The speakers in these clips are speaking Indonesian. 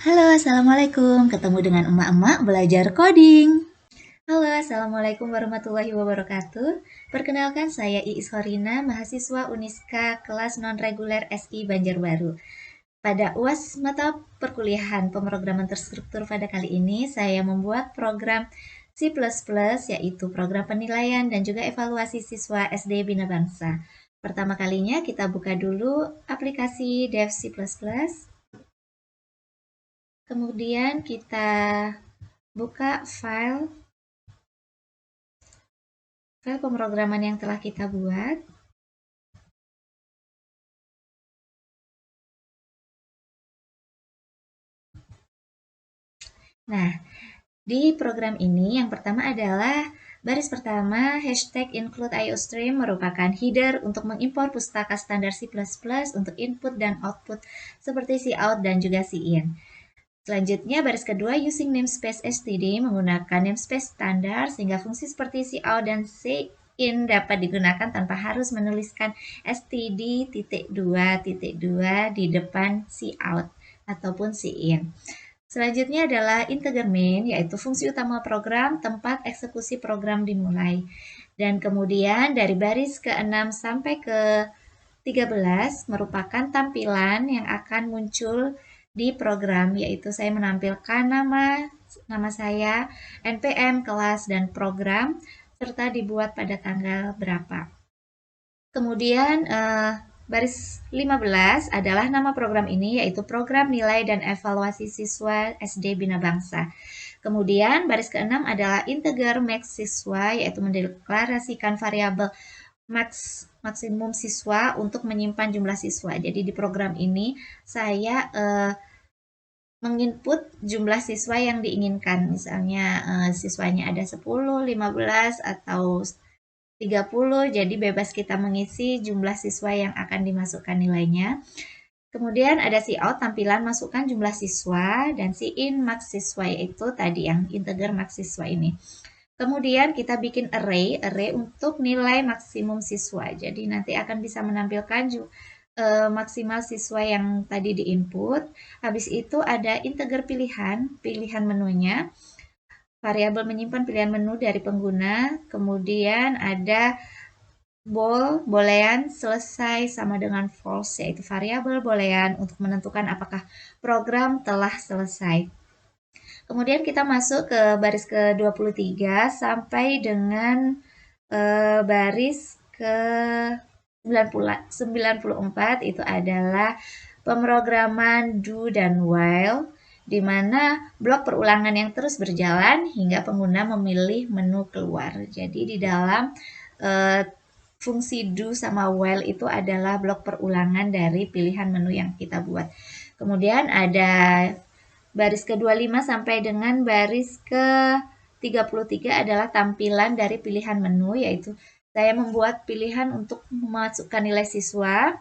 Halo, Assalamualaikum. Ketemu dengan emak-emak belajar coding. Halo, Assalamualaikum warahmatullahi wabarakatuh. Perkenalkan, saya Iis Horina, mahasiswa Uniska kelas non-reguler SI Banjarbaru. Pada UAS mata perkuliahan pemrograman terstruktur pada kali ini, saya membuat program C++, yaitu program penilaian dan juga evaluasi siswa SD Bina Bangsa. Pertama kalinya kita buka dulu aplikasi Dev C++. Kemudian kita buka file pemrograman yang telah kita buat. Nah, di program ini yang pertama adalah baris pertama hashtag include IOStream merupakan header untuk mengimpor pustaka standar C++ untuk input dan output seperti cout dan juga cin. Selanjutnya, baris kedua, using namespace std menggunakan namespace standar sehingga fungsi seperti cout dan cin dapat digunakan tanpa harus menuliskan std.2.2 di depan cout ataupun cin. Selanjutnya adalah integer main, yaitu fungsi utama program tempat eksekusi program dimulai. Dan kemudian dari baris ke-6 sampai ke-13 merupakan tampilan yang akan muncul di program, yaitu saya menampilkan nama saya, NPM, kelas, dan program, serta dibuat pada tanggal berapa. Kemudian baris 15 adalah nama program ini, yaitu program nilai dan evaluasi siswa SD Bina Bangsa. Kemudian baris ke-6 adalah integer max siswa, yaitu mendeklarasikan variabel maksimum siswa untuk menyimpan jumlah siswa. Jadi di program ini saya menginput jumlah siswa yang diinginkan. Misalnya siswanya ada 10, 15, atau 30, jadi bebas kita mengisi jumlah siswa yang akan dimasukkan nilainya. Kemudian ada cout, tampilan masukkan jumlah siswa, dan cin max siswa, yaitu tadi yang integer max siswa ini. Kemudian kita bikin array untuk nilai maksimum siswa. Jadi nanti akan bisa menampilkan maksimal siswa yang tadi diinput. Habis itu ada integer pilihan menunya, variabel menyimpan pilihan menu dari pengguna, kemudian ada boolean selesai sama dengan false, yaitu variabel boolean untuk menentukan apakah program telah selesai. Kemudian kita masuk ke baris ke-23 sampai dengan baris ke-94, itu adalah pemrograman do dan while, di mana blok perulangan yang terus berjalan hingga pengguna memilih menu keluar. Jadi di dalam fungsi do sama while itu adalah blok perulangan dari pilihan menu yang kita buat. Kemudian ada baris ke-25 sampai dengan baris ke-33 adalah tampilan dari pilihan menu, yaitu saya membuat pilihan untuk memasukkan nilai siswa.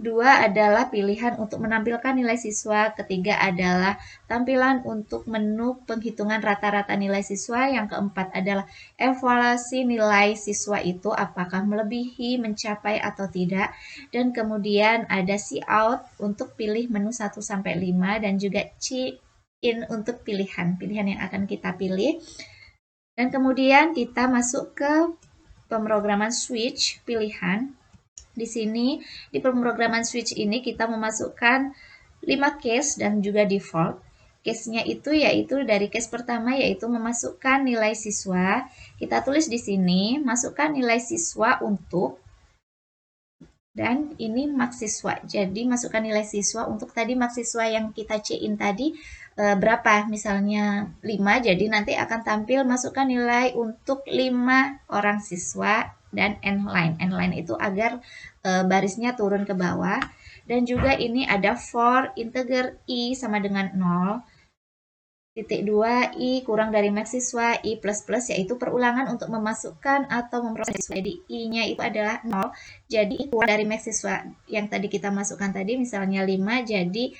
2 adalah pilihan untuk menampilkan nilai siswa. Ketiga adalah tampilan untuk menu penghitungan rata-rata nilai siswa. Yang keempat adalah evaluasi nilai siswa itu apakah melebihi, mencapai, atau tidak. Dan kemudian ada cout untuk pilih menu 1-5 dan juga cin untuk pilihan yang akan kita pilih. Dan kemudian kita masuk ke pemrograman switch pilihan. Di sini di pemrograman switch ini kita memasukkan 5 case dan juga default. Case-nya itu yaitu dari case pertama yaitu memasukkan nilai siswa. Kita tulis di sini masukkan nilai siswa untuk, dan ini max siswa. Jadi masukkan nilai siswa untuk tadi max siswa yang kita C-in tadi berapa? Misalnya 5, jadi nanti akan tampil masukkan nilai untuk 5 orang siswa dan endline. Endline itu agar barisnya turun ke bawah. Dan juga ini ada for integer i sama dengan 0. Titik 2 i kurang dari max siswa i plus plus, yaitu perulangan untuk memasukkan atau memproses siswa. Jadi i-nya itu adalah 0, jadi i kurang dari max siswa yang tadi kita masukkan tadi misalnya 5, jadi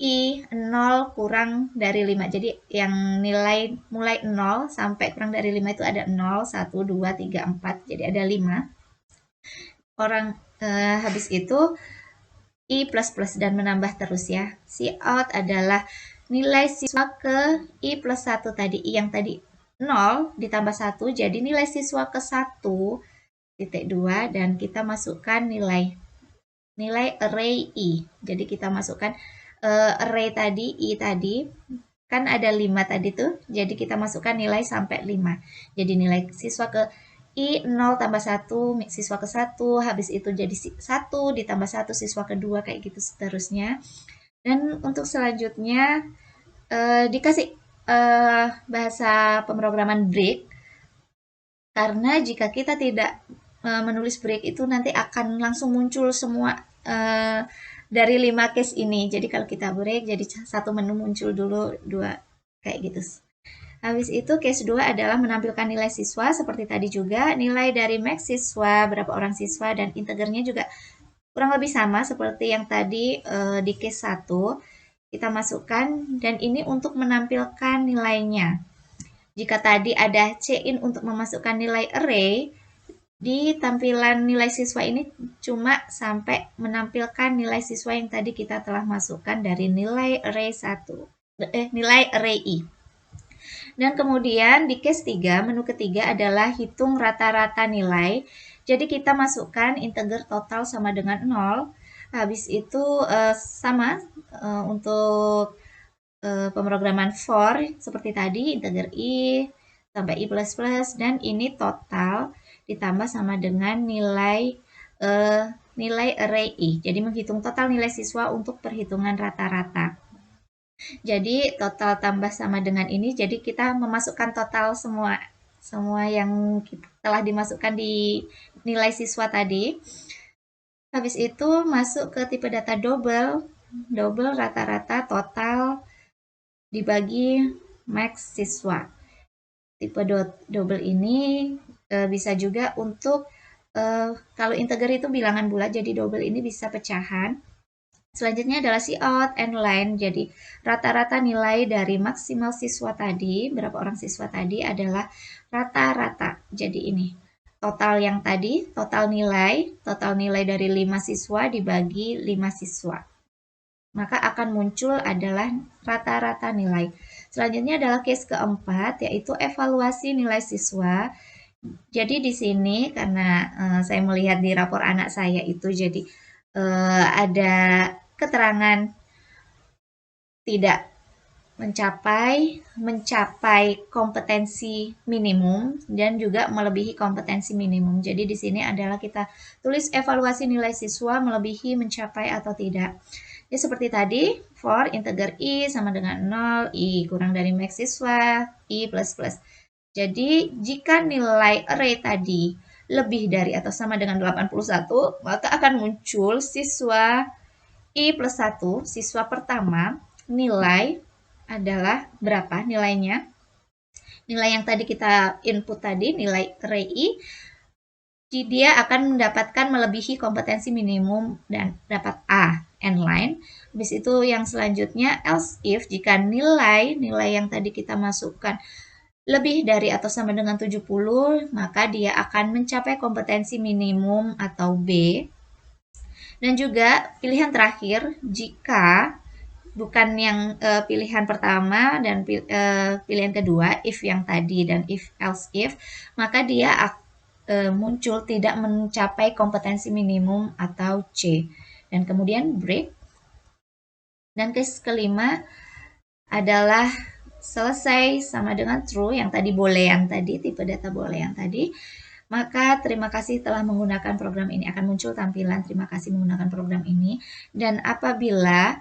i 0 kurang dari 5. Jadi yang nilai mulai 0 sampai kurang dari 5 itu ada 0, 1, 2, 3, 4, jadi ada 5 orang. Habis itu I++ dan menambah terus ya. Cout adalah nilai siswa ke I+1 tadi. I yang tadi 0 ditambah 1, jadi nilai siswa ke 1,2 dan kita masukkan nilai array I. Jadi kita masukkan array tadi, I tadi, kan ada 5 tadi tuh, jadi kita masukkan nilai sampai 5. Jadi nilai siswa ke I 0 tambah 1, siswa ke 1, habis itu jadi 1 ditambah 1, siswa kedua, kayak gitu seterusnya. Dan untuk selanjutnya dikasih bahasa pemrograman break, karena jika kita tidak menulis break itu nanti akan langsung muncul semua dari 5 case ini. Jadi kalau kita break, jadi satu menu muncul dulu, 2, kayak gitu. Habis itu case 2 adalah menampilkan nilai siswa seperti tadi juga, nilai dari max siswa, berapa orang siswa, dan integernya juga kurang lebih sama seperti yang tadi di case 1. Kita masukkan, dan ini untuk menampilkan nilainya. Jika tadi ada cin untuk memasukkan nilai array, di tampilan nilai siswa ini cuma sampai menampilkan nilai siswa yang tadi kita telah masukkan dari nilai array 1, nilai array I. Dan kemudian di case 3, menu ketiga adalah hitung rata-rata nilai. Jadi kita masukkan integer total sama dengan 0. Habis itu sama untuk pemrograman for seperti tadi, integer I sampai I++, dan ini total ditambah sama dengan nilai array I. Jadi menghitung total nilai siswa untuk perhitungan rata-rata. Jadi total tambah sama dengan ini, jadi kita memasukkan total semua yang telah dimasukkan di nilai siswa tadi. Habis itu masuk ke tipe data double rata-rata total dibagi max siswa. Tipe double ini bisa juga untuk kalau integer itu bilangan bulat, jadi double ini bisa pecahan. Selanjutnya adalah cout and line. Jadi rata-rata nilai dari maksimal siswa tadi, berapa orang siswa tadi adalah rata-rata. Jadi ini total yang tadi, total nilai dari 5 siswa dibagi 5 siswa. Maka akan muncul adalah rata-rata nilai. Selanjutnya adalah case keempat, yaitu evaluasi nilai siswa. Jadi di sini karena saya melihat di rapor anak saya itu, jadi ada keterangan tidak mencapai kompetensi minimum dan juga melebihi kompetensi minimum. Jadi di sini adalah kita tulis evaluasi nilai siswa melebihi, mencapai, atau tidak. Ya seperti tadi, for integer I sama dengan 0, I kurang dari max siswa, I++. Jadi jika nilai array tadi lebih dari atau sama dengan 81, maka akan muncul siswa I+1, siswa pertama, nilai adalah berapa nilainya? Nilai yang tadi kita input tadi, nilai array I, dia akan mendapatkan melebihi kompetensi minimum dan dapat A, n-line. Habis itu yang selanjutnya, else if, jika nilai yang tadi kita masukkan lebih dari atau sama dengan 70, maka dia akan mencapai kompetensi minimum atau B. Dan juga pilihan terakhir, jika bukan yang pilihan pertama dan pilihan kedua, if yang tadi dan if else if, maka dia muncul tidak mencapai kompetensi minimum atau C. Dan kemudian break. Dan case kelima adalah selesai sama dengan true, yang tadi boleh yang tadi, tipe data boleh yang tadi. Maka terima kasih telah menggunakan program ini, akan muncul tampilan terima kasih menggunakan program ini. Dan apabila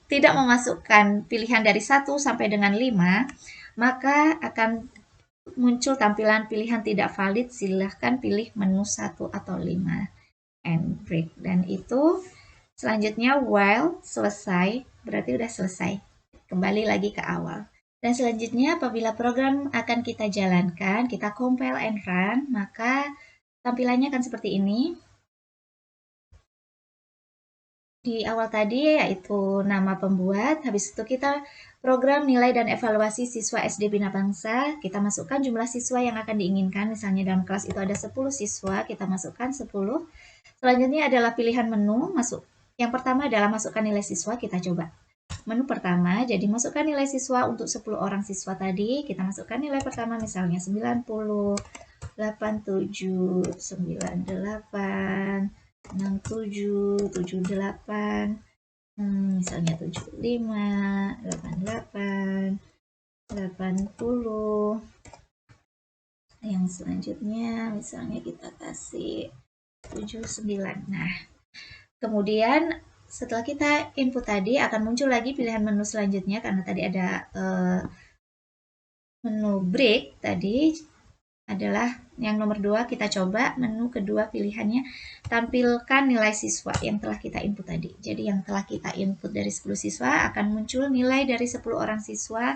tidak memasukkan pilihan dari 1 sampai dengan 5, maka akan muncul tampilan pilihan tidak valid, silahkan pilih menu 1 atau 5 and break. Dan itu selanjutnya while selesai, berarti udah selesai. Kembali lagi ke awal. Dan selanjutnya apabila program akan kita jalankan, kita compile and run, maka tampilannya akan seperti ini. Di awal tadi yaitu nama pembuat, habis itu kita program nilai dan evaluasi siswa SD Bina Bangsa, kita masukkan jumlah siswa yang akan diinginkan, misalnya dalam kelas itu ada 10 siswa, kita masukkan 10. Selanjutnya adalah pilihan menu, Yang pertama adalah masukkan nilai siswa, kita coba. Menu pertama, jadi masukkan nilai siswa untuk 10 orang siswa tadi, kita masukkan nilai pertama misalnya 90, 87, 98, 67, 78, misalnya 75, 88, 80. Yang selanjutnya misalnya kita kasih 79. Nah, kemudian setelah kita input tadi akan muncul lagi pilihan menu selanjutnya karena tadi ada menu break tadi adalah yang nomor 2. Kita coba menu kedua, pilihannya tampilkan nilai siswa yang telah kita input tadi. Jadi yang telah kita input dari 10 siswa akan muncul nilai dari 10 orang siswa,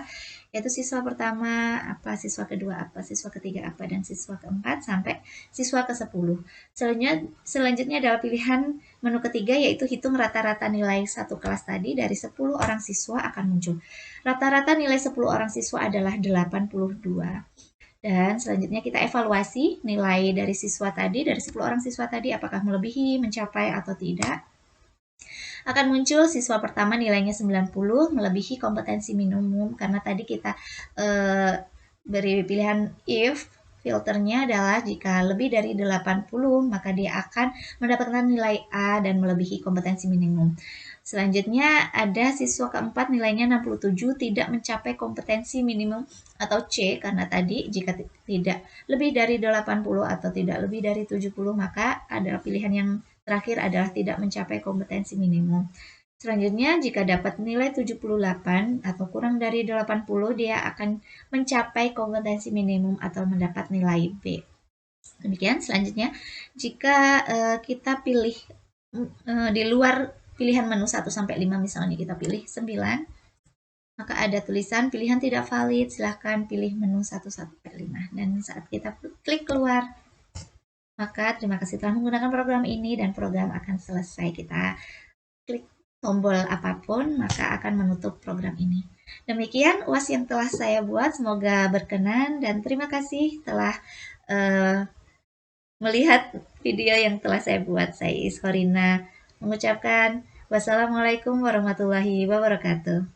yaitu siswa pertama apa, siswa kedua apa, siswa ketiga apa, dan siswa keempat sampai siswa ke-10. Selanjutnya adalah pilihan menu ketiga, yaitu hitung rata-rata nilai satu kelas tadi dari 10 orang siswa akan muncul. Rata-rata nilai 10 orang siswa adalah 82. Dan selanjutnya kita evaluasi nilai dari siswa tadi, dari 10 orang siswa tadi, apakah melebihi, mencapai, atau tidak. Akan muncul siswa pertama nilainya 90, melebihi kompetensi minimum, karena tadi kita beri pilihan if, filternya adalah jika lebih dari 80, maka dia akan mendapatkan nilai A dan melebihi kompetensi minimum. Selanjutnya ada siswa keempat nilainya 67, tidak mencapai kompetensi minimum atau C, karena tadi jika tidak lebih dari 80 atau tidak lebih dari 70, maka ada pilihan yang terakhir adalah tidak mencapai kompetensi minimum. Selanjutnya, jika dapat nilai 78 atau kurang dari 80, dia akan mencapai kompetensi minimum atau mendapat nilai B. Demikian. Selanjutnya, jika kita pilih di luar pilihan menu 1 sampai 5, misalnya kita pilih 9, maka ada tulisan pilihan tidak valid, silahkan pilih menu 1 sampai 5. Dan saat kita klik keluar, maka terima kasih telah menggunakan program ini dan program akan selesai. Kita klik tombol apapun, maka akan menutup program ini. Demikian UAS yang telah saya buat, semoga berkenan dan terima kasih telah melihat video yang telah saya buat. Saya Iskorina mengucapkan wassalamualaikum warahmatullahi wabarakatuh.